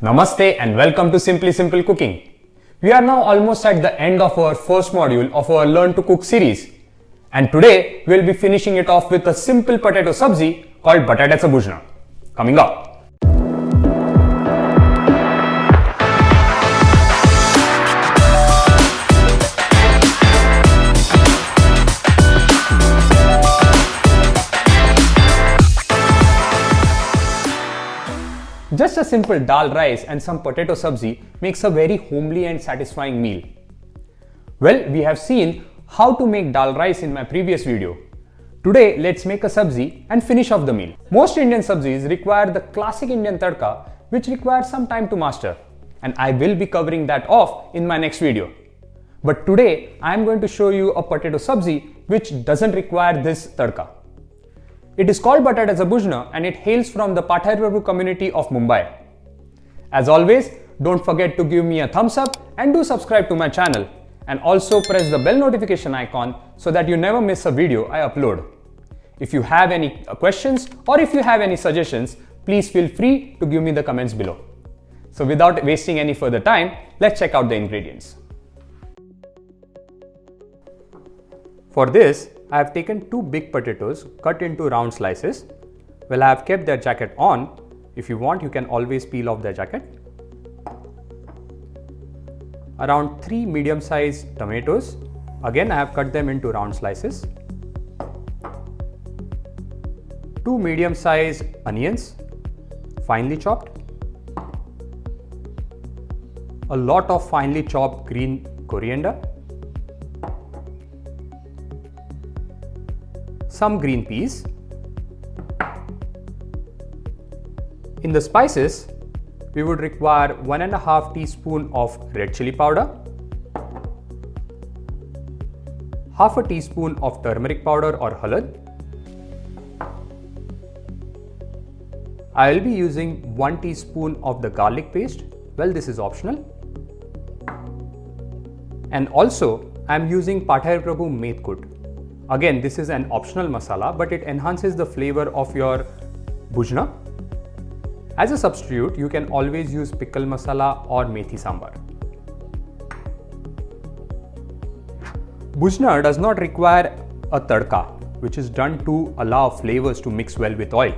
Namaste and welcome to Simply Simple Cooking. We are now almost at the end of our first module of our Learn to Cook series. And today we'll be finishing it off with a simple potato sabzi called Batatyaccha Bhujna. Coming up. Just a simple dal rice and some potato sabzi makes a very homely and satisfying meal. Well, we have seen how to make dal rice in my previous video. Today, let's make a sabzi and finish off the meal. Most Indian sabzis require the classic Indian tadka, which requires some time to master. And I will be covering that off in my next video. But today, I am going to show you a potato sabzi which doesn't require this tadka. It is called Batatyaccha Bhujna and it hails from the Pathai Prabhu community of Mumbai. As always, don't forget to give me a thumbs up and do subscribe to my channel, and also press the bell notification icon so that you never miss a video I upload. If you have any questions or if you have any suggestions, please feel free to give me the comments below. So without wasting any further time, let's check out the ingredients. For this, I have taken 2 big potatoes cut into round slices. Well, I have kept their jacket on. If you want, you can always peel off their jacket. Around 3 medium-sized tomatoes. Again, I have cut them into round slices. 2 medium-sized onions, finely chopped. A lot of finely chopped green coriander. Some green peas. In the spices, we would require 1.5 teaspoon of red chili powder, half a teaspoon of turmeric powder or halad. I will be using 1 teaspoon of the garlic paste. Well, this is optional. And also, I am using Pathai Prabhu Methkut. Again, this is an optional masala, but it enhances the flavor of your bhujna. As a substitute, you can always use pickle masala or methi sambar. Bhujna does not require a tadka, which is done to allow flavors to mix well with oil.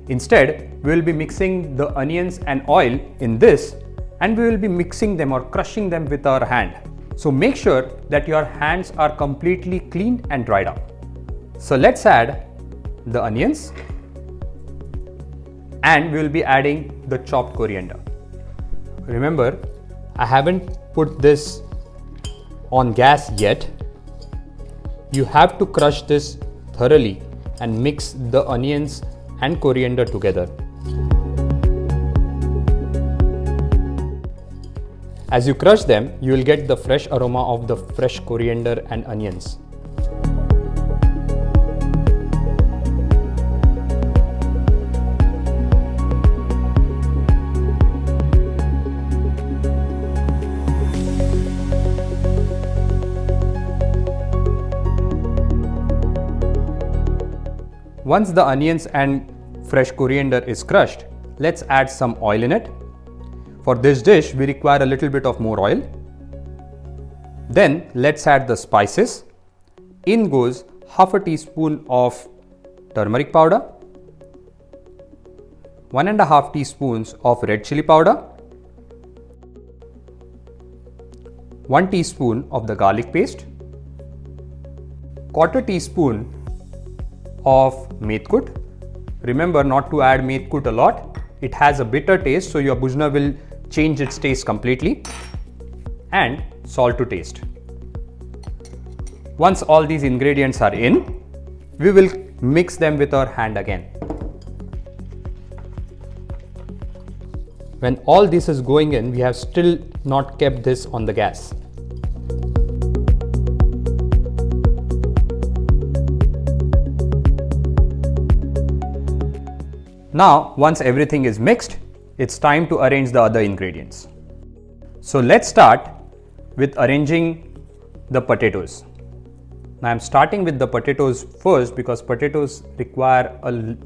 Instead, we will be mixing the onions and oil in this, and we will be mixing them or crushing them with our hand. So make sure that your hands are completely cleaned and dried up. So let's add the onions, and we will be adding the chopped coriander. Remember, I haven't put this on gas yet. You have to crush this thoroughly and mix the onions and coriander together. As you crush them, you will get the fresh aroma of the fresh coriander and onions. Once the onions and fresh coriander is crushed, let's add some oil in it. For this dish, we require a little bit of more oil. Then let's add the spices. In goes half a teaspoon of turmeric powder, 1.5 teaspoons of red chili powder, 1 teaspoon of the garlic paste, 1/4 teaspoon of methkut. Remember not to add methkut a lot. It has a bitter taste, so your bhujna will change its taste completely. And salt to taste. Once all these ingredients are in, we will mix them with our hand again. When all this is going in, we have still not kept this on the gas. Now, once everything is mixed, it's time to arrange the other ingredients. So let's start with arranging the potatoes. Now I'm starting with the potatoes first because potatoes require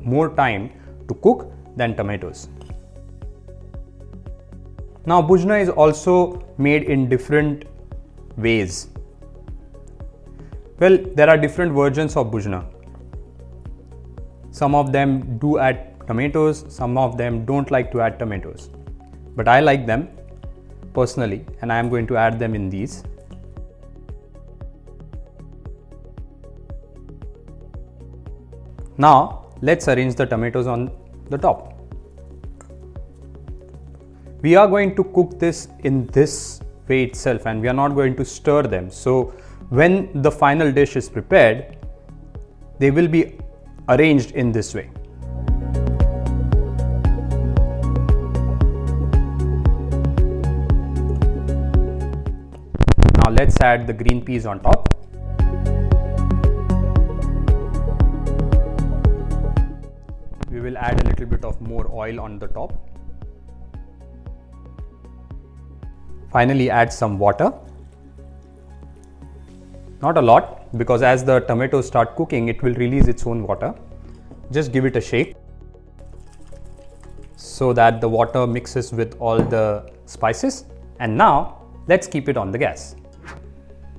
more time to cook than tomatoes. Now bhujna is also made in different ways. Well, there are different versions of bhujna. Some of them do add tomatoes, some of them don't like to add tomatoes. But I like them personally, and I am going to add them in these. Now let's arrange the tomatoes on the top. We are going to cook this in this way itself, and we are not going to stir them. So when the final dish is prepared, they will be arranged in this way. Now let's add the green peas on top. We will add a little bit of more oil on the top. Finally, add some water. Not a lot, because as the tomatoes start cooking, it will release its own water. Just give it a shake so that the water mixes with all the spices. And now let's keep it on the gas.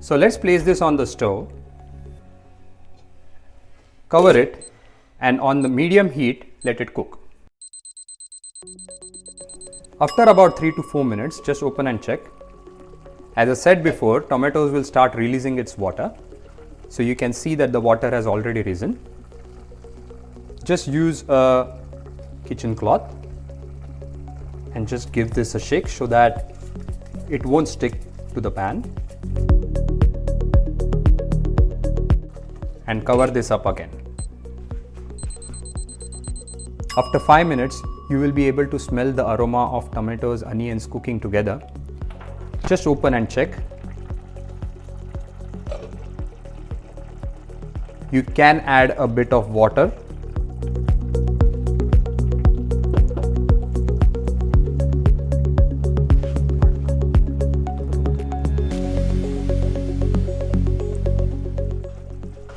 So let's place this on the stove, cover it, and on the medium heat, let it cook. After about 3 to 4 minutes, just open and check. As I said before, tomatoes will start releasing its water. So you can see that the water has already risen. Just use a kitchen cloth and just give this a shake so that it won't stick to the pan. And cover this up again. After 5 minutes, you will be able to smell the aroma of tomatoes, onions cooking together. Just open and check. You can add a bit of water.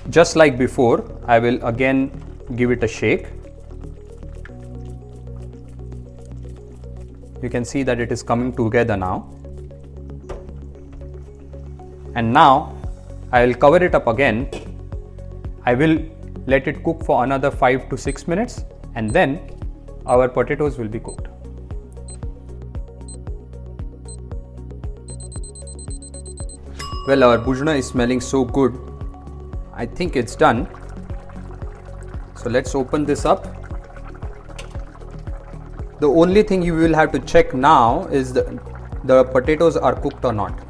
Just like before, I will again give it a shake. You can see that it is coming together now. And now I will cover it up again. I will let it cook for another 5 to 6 minutes, and then our potatoes will be cooked. Well, our bhujna is smelling so good. I think it's done. So let's open this up. The only thing you will have to check now is the potatoes are cooked or not.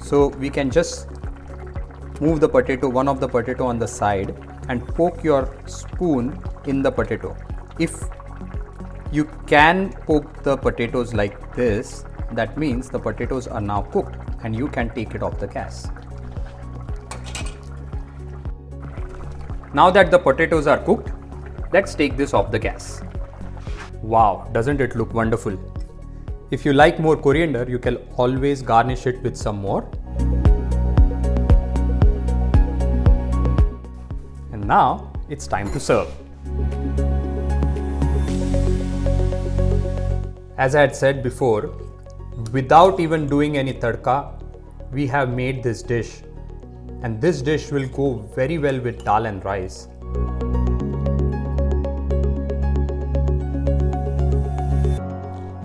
So we can just move the potato, one of the potato on the side, and poke your spoon in the potato. If you can poke the potatoes like this, that means the potatoes are now cooked and you can take it off the gas. Now that the potatoes are cooked, let's take this off the gas. Wow, doesn't it look wonderful? If you like more coriander, you can always garnish it with some more. And now it's time to serve. As I had said before, without even doing any tadka, we have made this dish. And this dish will go very well with dal and rice.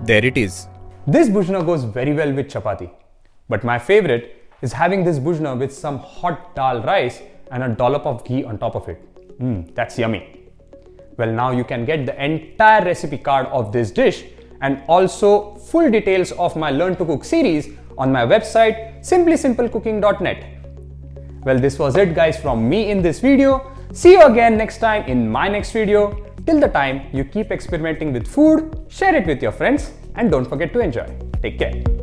There it is. This bhujna goes very well with chapati. But my favorite is having this bhujna with some hot dal rice and a dollop of ghee on top of it. That's yummy. Well, now you can get the entire recipe card of this dish and also full details of my Learn to Cook series on my website simplysimplecooking.net. Well, this was it guys from me in this video. See you again next time in my next video. Till the time, you keep experimenting with food, share it with your friends, and don't forget to enjoy. Take care.